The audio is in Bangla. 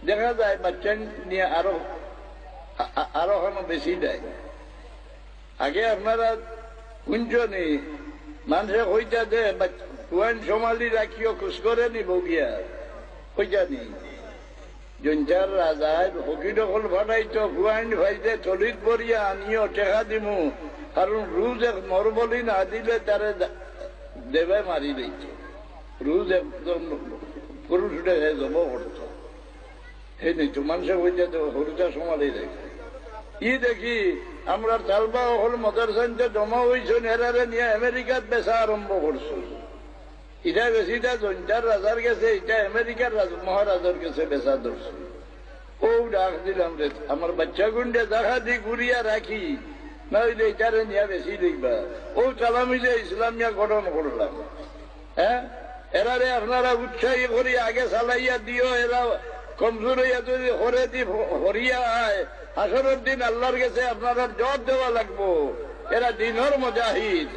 দেখা যায় বাচ্চা নিয়ে আরো আরো বেশি দেয়। আগে আপনারা শুনছনি মানুষে কইতা দে কুয়ান সোমালি রাখিও খুশ করে নিব গিয়া কইতা নি জঞ্জার রাজায় হকি দখল ফাটাইতো কুয়ান ভাইতে চলিত পড়িয়া আনিও টেকা দিমু, কারণ রুজ এক মরবলি না দিলে তারে দেবে মারি দিত। রুজ একদম পুরুষ উঠে জব করতো, সেই নেই তো মানুষে কইতা তো হরুটা সোমালি রেখে ই দেখি আমরা চালবা হল মদারসানতে জমা হয়েছেন, এরারে নিয়ে আমেরিকাত বেচা আরম্ভ করছো। এটা বেশিটা জঞ্জার রাজার কাছে, এটা আমেরিকার মহারাজার কাছে বেচা ধরছে। ও ডাক দিলাম রে আমার বাচ্চা গুন্ডে দেখা দি ঘুরিয়া রাখি, না হইলে এটারে নিয়ে বেশি দেখবা। ও চালা মিলে ইসলামিয়া গঠন করলাম। হ্যাঁ, এরারে আপনারা উৎসাহী করি আগে চালাইয়া দিও, এরা কমজোর হইয়া যদি হরে দি হরিয়া আয়, হাসরের দিন আল্লাহর কাছে আপনারা জবাব দেওয়া লাগবো। এরা দিনের মুজাহিদ।